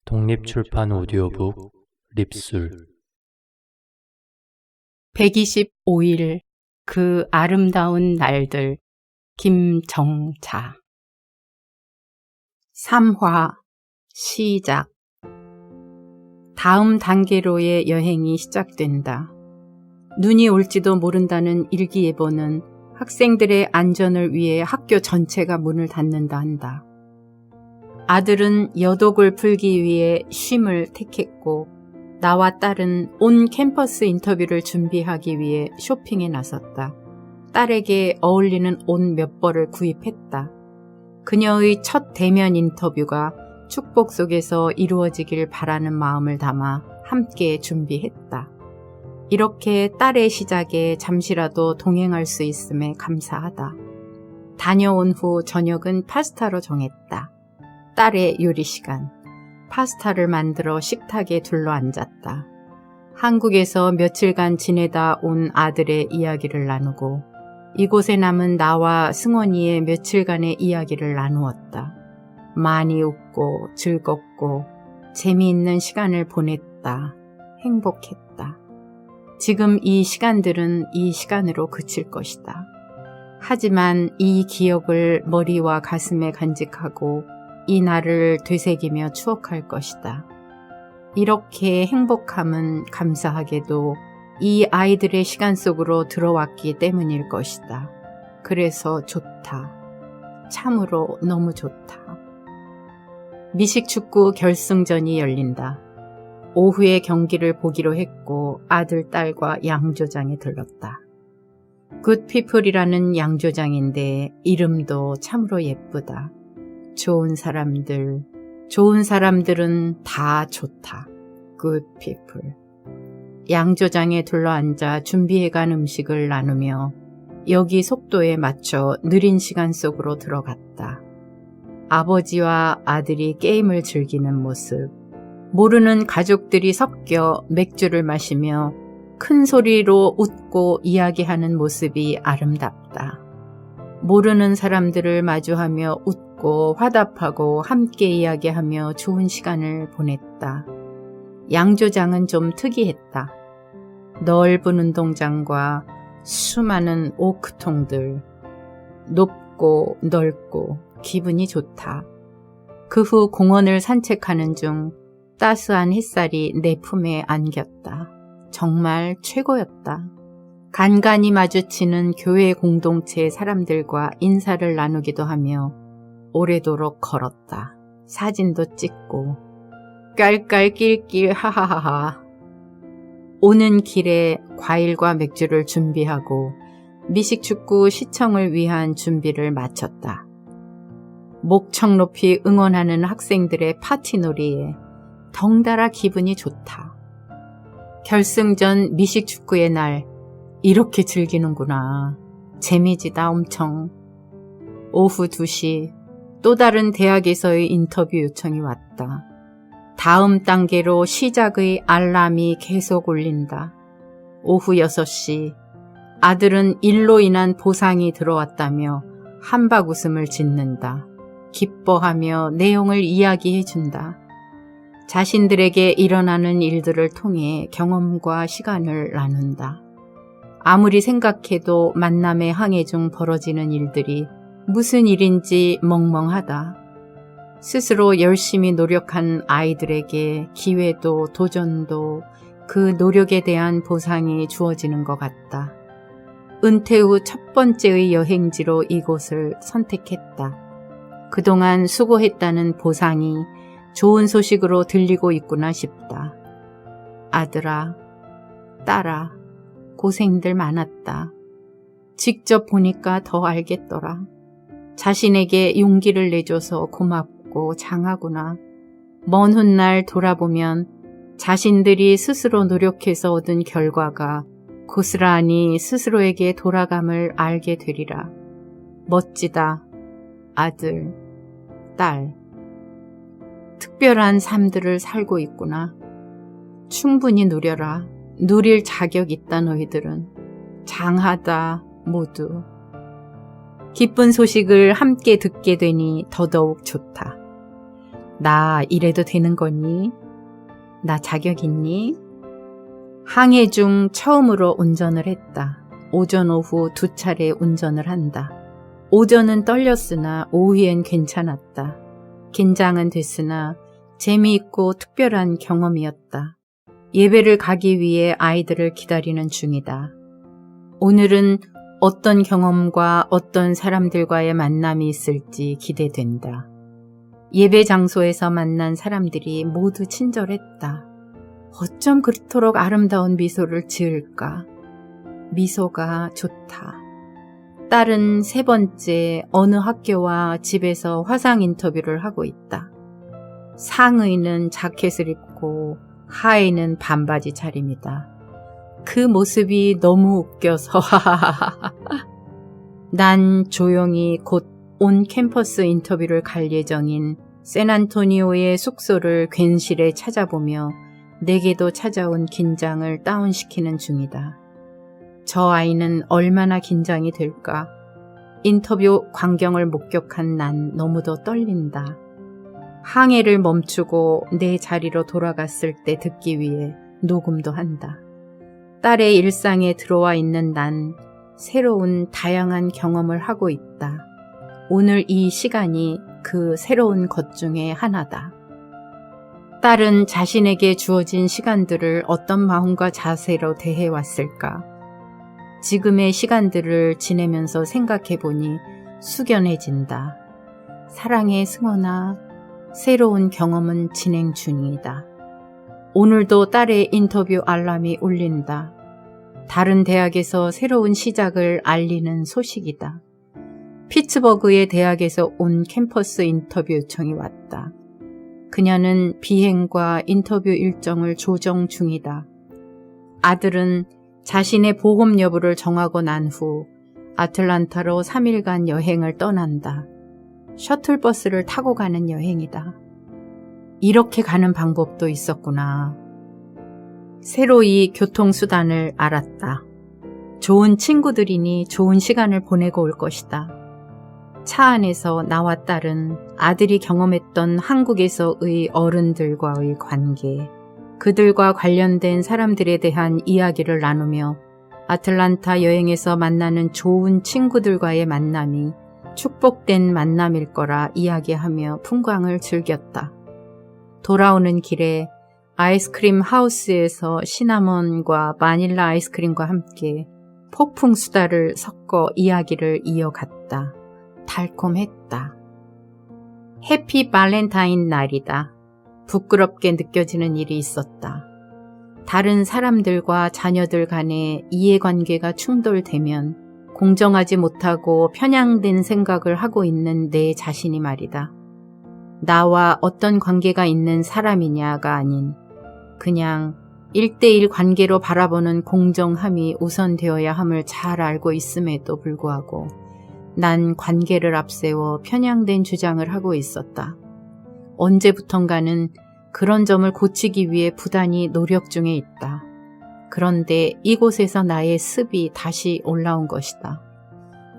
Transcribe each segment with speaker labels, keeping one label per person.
Speaker 1: 독립출판 오디오북 립술
Speaker 2: 125일 그 아름다운 날들 김정자 3화 시작. 다음 단계로의 여행이 시작된다. 눈이 올지도 모른다는 일기예보는 학생들의 안전을 위해 학교 전체가 문을 닫는다 한다. 아들은 여독을 풀기 위해 쉼을 택했고 나와 딸은 온 캠퍼스 인터뷰를 준비하기 위해 쇼핑에 나섰다. 딸에게 어울리는 옷 몇 벌을 구입했다. 그녀의 첫 대면 인터뷰가 축복 속에서 이루어지길 바라는 마음을 담아 함께 준비했다. 이렇게 딸의 시작에 잠시라도 동행할 수 있음에 감사하다. 다녀온 후 저녁은 파스타로 정했다. 딸의 요리 시간. 파스타를 만들어 식탁에 둘러앉았다. 한국에서 며칠간 지내다 온 아들의 이야기를 나누고 이곳에 남은 나와 승원이의 며칠간의 이야기를 나누었다. 많이 웃고 즐겁고 재미있는 시간을 보냈다. 행복했다. 지금 이 시간들은 이 시간으로 그칠 것이다. 하지만 이 기억을 머리와 가슴에 간직하고 이 날을 되새기며 추억할 것이다. 이렇게 행복함은 감사하게도 이 아이들의 시간 속으로 들어왔기 때문일 것이다. 그래서 좋다. 참으로 너무 좋다. 미식축구 결승전이 열린다. 오후에 경기를 보기로 했고 아들, 딸과 양조장에 들렀다. 굿피플이라는 양조장인데 이름도 참으로 예쁘다. 좋은 사람들은 다 좋다. Good people. 양조장에 둘러앉아 준비해간 음식을 나누며 여기 속도에 맞춰 느린 시간 속으로 들어갔다. 아버지와 아들이 게임을 즐기는 모습, 모르는 가족들이 섞여 맥주를 마시며 큰 소리로 웃고 이야기하는 모습이 아름답다. 모르는 사람들을 마주하며 웃고 화답하고 함께 이야기하며 좋은 시간을 보냈다. 양조장은 좀 특이했다. 넓은 운동장과 수많은 오크통들, 높고 넓고 기분이 좋다. 그 후 공원을 산책하는 중 따스한 햇살이 내 품에 안겼다. 정말 최고였다. 간간히 마주치는 교회 공동체의 사람들과 인사를 나누기도 하며 오래도록 걸었다. 사진도 찍고 깔깔낄낄 하하하하. 오는 길에 과일과 맥주를 준비하고 미식축구 시청을 위한 준비를 마쳤다. 목청 높이 응원하는 학생들의 파티놀이에 덩달아 기분이 좋다. 결승전 미식축구의 날 이렇게 즐기는구나. 재미지다 엄청. 오후 2시 또 다른 대학에서의 인터뷰 요청이 왔다. 다음 단계로 시작의 알람이 계속 울린다. 오후 6시 아들은 일로 인한 보상이 들어왔다며 한박 웃음을 짓는다. 기뻐하며 내용을 이야기해준다. 자신들에게 일어나는 일들을 통해 경험과 시간을 나눈다. 아무리 생각해도 만남의 항해 중 벌어지는 일들이 무슨 일인지 멍멍하다. 스스로 열심히 노력한 아이들에게 기회도 도전도 그 노력에 대한 보상이 주어지는 것 같다. 은퇴 후 첫 번째의 여행지로 이곳을 선택했다. 그동안 수고했다는 보상이 좋은 소식으로 들리고 있구나 싶다. 아들아, 딸아, 고생들 많았다. 직접 보니까 더 알겠더라. 자신에게 용기를 내줘서 고맙고 장하구나. 먼 훗날 돌아보면 자신들이 스스로 노력해서 얻은 결과가 고스란히 스스로에게 돌아감을 알게 되리라. 멋지다. 아들, 딸. 특별한 삶들을 살고 있구나. 충분히 누려라. 누릴 자격 있다 너희들은. 장하다 모두. 기쁜 소식을 함께 듣게 되니 더더욱 좋다. 나 이래도 되는 거니? 나 자격 있니? 항해 중 처음으로 운전을 했다. 오전 오후 2차례 운전을 한다. 오전은 떨렸으나 오후엔 괜찮았다. 긴장은 됐으나 재미있고 특별한 경험이었다. 예배를 가기 위해 아이들을 기다리는 중이다. 오늘은 어떤 경험과 어떤 사람들과의 만남이 있을지 기대된다. 예배 장소에서 만난 사람들이 모두 친절했다. 어쩜 그토록 아름다운 미소를 지을까? 미소가 좋다. 딸은 3번째 어느 학교와 집에서 화상 인터뷰를 하고 있다. 상의는 자켓을 입고 하의는 반바지 차림이다. 그 모습이 너무 웃겨서 난 조용히 곧 온 캠퍼스 인터뷰를 갈 예정인 샌안토니오의 숙소를 괜시레 찾아보며 내게도 찾아온 긴장을 다운시키는 중이다. 저 아이는 얼마나 긴장이 될까? 인터뷰 광경을 목격한 난 너무도 떨린다. 항해를 멈추고 내 자리로 돌아갔을 때 듣기 위해 녹음도 한다. 딸의 일상에 들어와 있는 난 새로운 다양한 경험을 하고 있다. 오늘 이 시간이 그 새로운 것 중에 하나다. 딸은 자신에게 주어진 시간들을 어떤 마음과 자세로 대해왔을까? 지금의 시간들을 지내면서 생각해보니 숙연해진다. 사랑해 승원아, 새로운 경험은 진행 중이다. 오늘도 딸의 인터뷰 알람이 울린다. 다른 대학에서 새로운 시작을 알리는 소식이다. 피츠버그의 대학에서 온 캠퍼스 인터뷰 요청이 왔다. 그녀는 비행과 인터뷰 일정을 조정 중이다. 아들은 자신의 보험 여부를 정하고 난 후 아틀란타로 3일간 여행을 떠난다. 셔틀버스를 타고 가는 여행이다. 이렇게 가는 방법도 있었구나. 새로이 교통수단을 알았다. 좋은 친구들이니 좋은 시간을 보내고 올 것이다. 차 안에서 나와 딸은 아들이 경험했던 한국에서의 어른들과의 관계, 그들과 관련된 사람들에 대한 이야기를 나누며 아틀란타 여행에서 만나는 좋은 친구들과의 만남이 축복된 만남일 거라 이야기하며 풍광을 즐겼다. 돌아오는 길에 아이스크림 하우스에서 시나몬과 바닐라 아이스크림과 함께 폭풍 수다를 섞어 이야기를 이어갔다. 달콤했다. 해피 발렌타인 날이다. 부끄럽게 느껴지는 일이 있었다. 다른 사람들과 자녀들 간의 이해관계가 충돌되면 공정하지 못하고 편향된 생각을 하고 있는 내 자신이 말이다. 나와 어떤 관계가 있는 사람이냐가 아닌 그냥 1대1 관계로 바라보는 공정함이 우선되어야 함을 잘 알고 있음에도 불구하고 난 관계를 앞세워 편향된 주장을 하고 있었다. 언제부턴가는 그런 점을 고치기 위해 부단히 노력 중에 있다. 그런데 이곳에서 나의 습이 다시 올라온 것이다.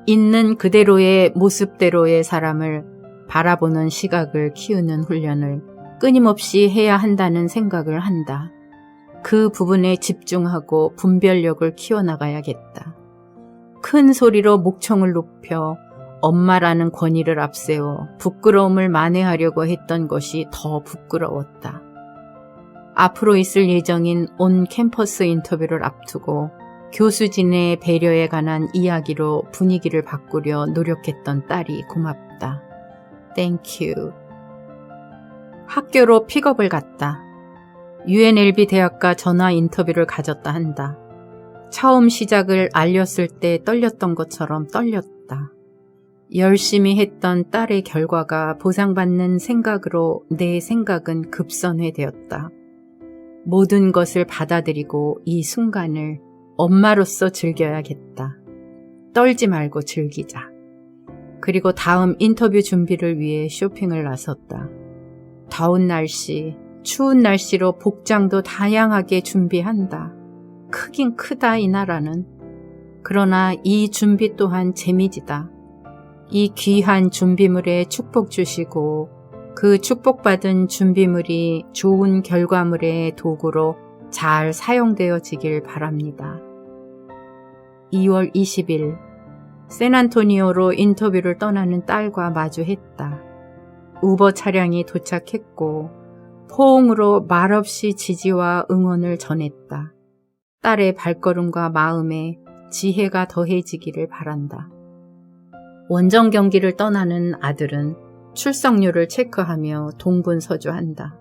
Speaker 2: 있는 그대로의 모습대로의 사람을 바라보는 시각을 키우는 훈련을 끊임없이 해야 한다는 생각을 한다. 그 부분에 집중하고 분별력을 키워나가야겠다. 큰 소리로 목청을 높여 엄마라는 권위를 앞세워 부끄러움을 만회하려고 했던 것이 더 부끄러웠다. 앞으로 있을 예정인 온 캠퍼스 인터뷰를 앞두고 교수진의 배려에 관한 이야기로 분위기를 바꾸려 노력했던 딸이 고맙다. 땡큐. 학교로 픽업을 갔다. UNLV 대학과 전화 인터뷰를 가졌다 한다. 처음 시작을 알렸을 때 떨렸던 것처럼 떨렸다. 열심히 했던 딸의 결과가 보상받는 생각으로 내 생각은 급선회되었다. 모든 것을 받아들이고 이 순간을 엄마로서 즐겨야겠다. 떨지 말고 즐기자. 그리고 다음 인터뷰 준비를 위해 쇼핑을 나섰다. 더운 날씨, 추운 날씨로 복장도 다양하게 준비한다. 크긴 크다 이 나라는. 그러나 이 준비 또한 재미지다. 이 귀한 준비물에 축복 주시고 그 축복받은 준비물이 좋은 결과물의 도구로 잘 사용되어지길 바랍니다. 2월 20일 샌안토니오로 인터뷰를 떠나는 딸과 마주했다. 우버 차량이 도착했고 포옹으로 말없이 지지와 응원을 전했다. 딸의 발걸음과 마음에 지혜가 더해지기를 바란다. 원정 경기를 떠나는 아들은 출석률을 체크하며 동분서주한다.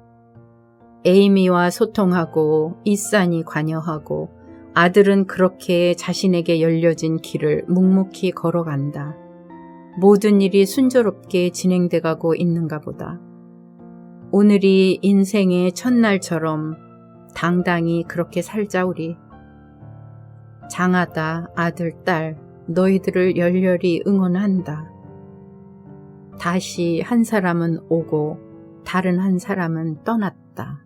Speaker 2: 에이미와 소통하고 이산이 관여하고 아들은 그렇게 자신에게 열려진 길을 묵묵히 걸어간다. 모든 일이 순조롭게 진행돼 가고 있는가 보다. 오늘이 인생의 첫날처럼 당당히 그렇게 살자 우리. 장하다 아들, 딸, 너희들을 열렬히 응원한다. 다시 한 사람은 오고 다른 한 사람은 떠났다.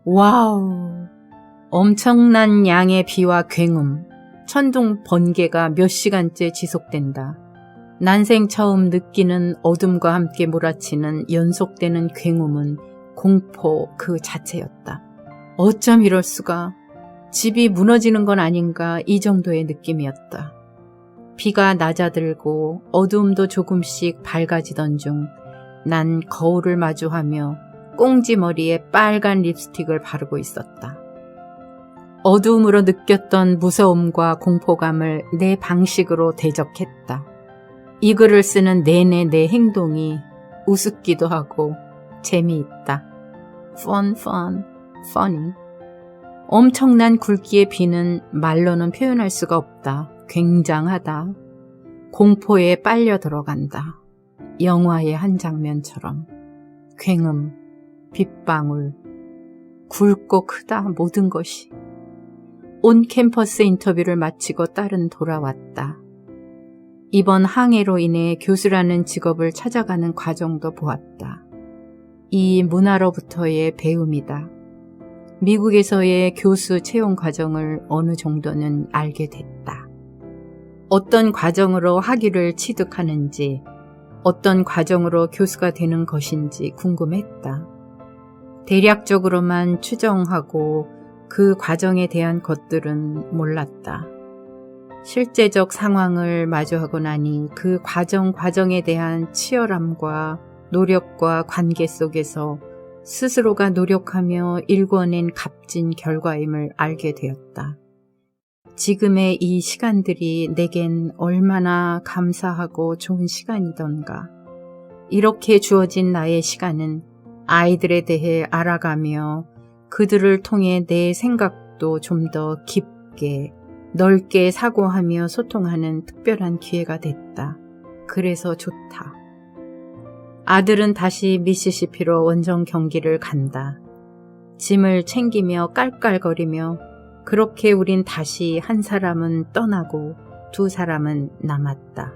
Speaker 2: 와우! 엄청난 양의 비와 굉음, 천둥 번개가 몇 시간째 지속된다. 난생 처음 느끼는 어둠과 함께 몰아치는 연속되는 굉음은 공포 그 자체였다. 어쩜 이럴 수가. 집이 무너지는 건 아닌가 이 정도의 느낌이었다. 비가 낮아들고 어두움도 조금씩 밝아지던 중 난 거울을 마주하며 꽁지 머리에 빨간 립스틱을 바르고 있었다. 어두움으로 느꼈던 무서움과 공포감을 내 방식으로 대적했다. 이 글을 쓰는 내내 내 행동이 우습기도 하고 재미있다. funny. 엄청난 굵기의 비는 말로는 표현할 수가 없다. 굉장하다. 공포에 빨려 들어간다. 영화의 한 장면처럼. 굉음, 빗방울, 굵고 크다 모든 것이. 온 캠퍼스 인터뷰를 마치고 딸은 돌아왔다. 이번 항해로 인해 교수라는 직업을 찾아가는 과정도 보았다. 이 문화로부터의 배움이다. 미국에서의 교수 채용 과정을 어느 정도는 알게 됐다. 어떤 과정으로 학위를 취득하는지, 어떤 과정으로 교수가 되는 것인지 궁금했다. 대략적으로만 추정하고 그 과정에 대한 것들은 몰랐다. 실제적 상황을 마주하고 나니 그 과정에 대한 치열함과 노력과 관계 속에서 스스로가 노력하며 일궈낸 값진 결과임을 알게 되었다. 지금의 이 시간들이 내겐 얼마나 감사하고 좋은 시간이던가. 이렇게 주어진 나의 시간은 아이들에 대해 알아가며 그들을 통해 내 생각도 좀 더 깊게, 넓게 사고하며 소통하는 특별한 기회가 됐다. 그래서 좋다. 아들은 다시 미시시피로 원정 경기를 간다. 짐을 챙기며 깔깔거리며 그렇게 우린 다시 한 사람은 떠나고 두 사람은 남았다.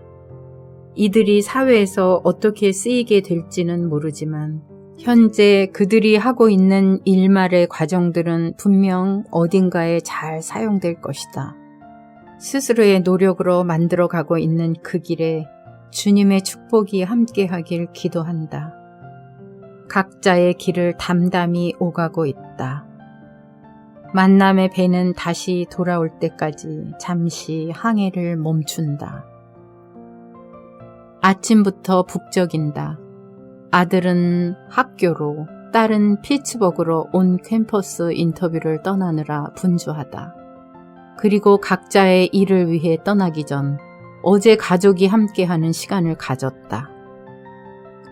Speaker 2: 이들이 사회에서 어떻게 쓰이게 될지는 모르지만 현재 그들이 하고 있는 일말의 과정들은 분명 어딘가에 잘 사용될 것이다. 스스로의 노력으로 만들어가고 있는 그 길에 주님의 축복이 함께하길 기도한다. 각자의 길을 담담히 오가고 있다. 만남의 배는 다시 돌아올 때까지 잠시 항해를 멈춘다. 아침부터 북적인다. 아들은 학교로, 딸은 피츠버그로 온 캠퍼스 인터뷰를 떠나느라 분주하다. 그리고 각자의 일을 위해 떠나기 전 어제 가족이 함께하는 시간을 가졌다.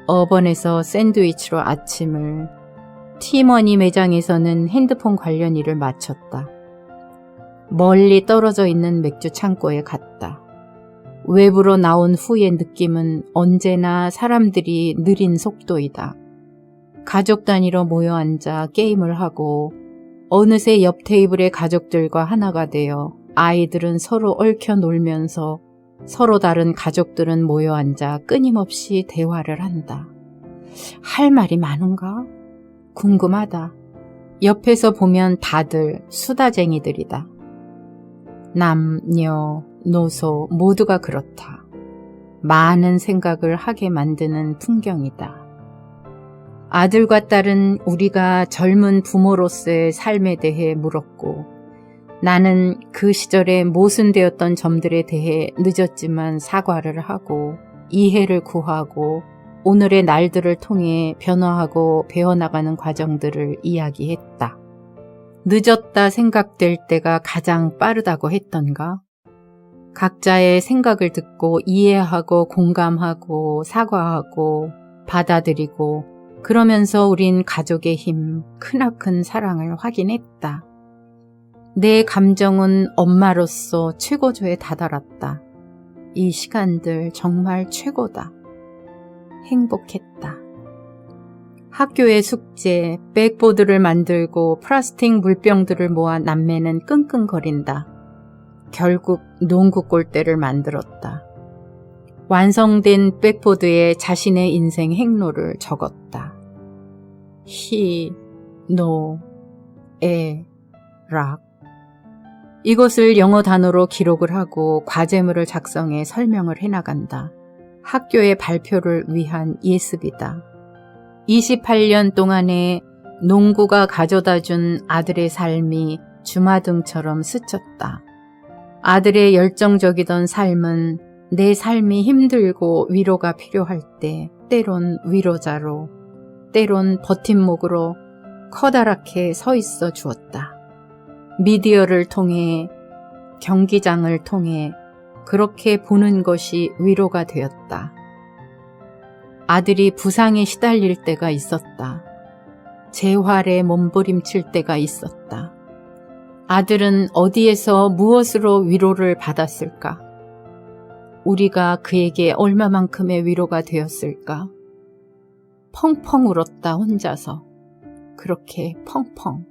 Speaker 2: 어번에서 샌드위치로 아침을, 티머니 매장에서는 핸드폰 관련 일을 마쳤다. 멀리 떨어져 있는 맥주 창고에 갔다. 외부로 나온 후의 느낌은 언제나 사람들이 느린 속도이다. 가족 단위로 모여 앉아 게임을 하고 어느새 옆 테이블의 가족들과 하나가 되어 아이들은 서로 얽혀 놀면서 서로 다른 가족들은 모여 앉아 끊임없이 대화를 한다. 할 말이 많은가? 궁금하다. 옆에서 보면 다들 수다쟁이들이다. 남녀, 노소 모두가 그렇다. 많은 생각을 하게 만드는 풍경이다. 아들과 딸은 우리가 젊은 부모로서의 삶에 대해 물었고 나는 그 시절에 모순되었던 점들에 대해 늦었지만 사과를 하고 이해를 구하고 오늘의 날들을 통해 변화하고 배워나가는 과정들을 이야기했다. 늦었다 생각될 때가 가장 빠르다고 했던가? 각자의 생각을 듣고 이해하고 공감하고 사과하고 받아들이고 그러면서 우린 가족의 힘, 크나큰 사랑을 확인했다. 내 감정은 엄마로서 최고조에 다다랐다. 이 시간들 정말 최고다. 행복했다. 학교의 숙제, 백보드를 만들고 플라스틱 물병들을 모아 남매는 끙끙거린다. 결국 농구 골대를 만들었다. 완성된 백보드에 자신의 인생 행로를 적었다. 히, 노, 에, 락. 이것을 영어 단어로 기록을 하고 과제물을 작성해 설명을 해나간다. 학교의 발표를 위한 예습이다. 28년 동안에 농구가 가져다준 아들의 삶이 주마등처럼 스쳤다. 아들의 열정적이던 삶은 내 삶이 힘들고 위로가 필요할 때 때론 위로자로, 때론 버팀목으로 커다랗게 서 있어 주었다. 미디어를 통해, 경기장을 통해 그렇게 보는 것이 위로가 되었다. 아들이 부상에 시달릴 때가 있었다. 재활에 몸부림칠 때가 있었다. 아들은 어디에서 무엇으로 위로를 받았을까? 우리가 그에게 얼마만큼의 위로가 되었을까? 펑펑 울었다 혼자서. 그렇게 펑펑.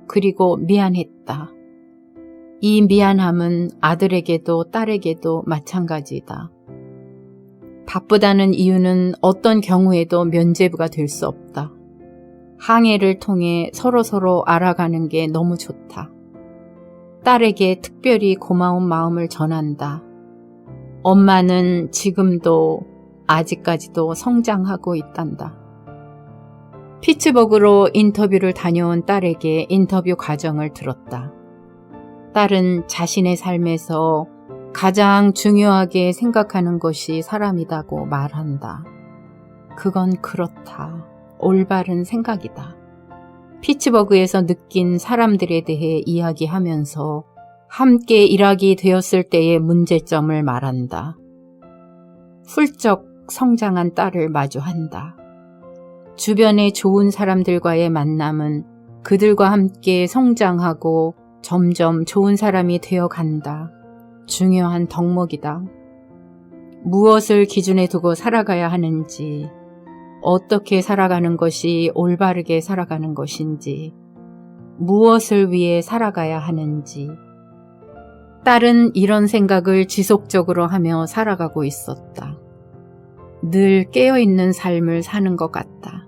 Speaker 2: 그리고 미안했다. 이 미안함은 아들에게도 딸에게도 마찬가지다. 바쁘다는 이유는 어떤 경우에도 면죄부가 될 수 없다. 항해를 통해 서로서로 알아가는 게 너무 좋다. 딸에게 특별히 고마운 마음을 전한다. 엄마는 지금도 아직까지도 성장하고 있단다. 피츠버그로 인터뷰를 다녀온 딸에게 인터뷰 과정을 들었다. 딸은 자신의 삶에서 가장 중요하게 생각하는 것이 사람이라고 말한다. 그건 그렇다. 올바른 생각이다. 피츠버그에서 느낀 사람들에 대해 이야기하면서 함께 일하게 되었을 때의 문제점을 말한다. 훌쩍 성장한 딸을 마주한다. 주변의 좋은 사람들과의 만남은 그들과 함께 성장하고 점점 좋은 사람이 되어간다. 중요한 덕목이다. 무엇을 기준에 두고 살아가야 하는지, 어떻게 살아가는 것이 올바르게 살아가는 것인지, 무엇을 위해 살아가야 하는지. 딸은 이런 생각을 지속적으로 하며 살아가고 있었다. 늘 깨어있는 삶을 사는 것 같다.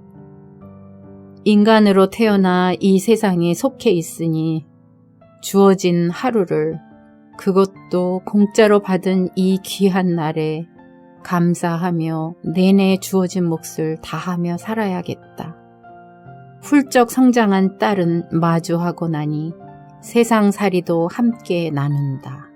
Speaker 2: 인간으로 태어나 이 세상에 속해 있으니 주어진 하루를, 그것도 공짜로 받은 이 귀한 날에 감사하며 내내 주어진 몫을 다하며 살아야겠다. 훌쩍 성장한 딸은 마주하고 나니 세상살이도 함께 나눈다.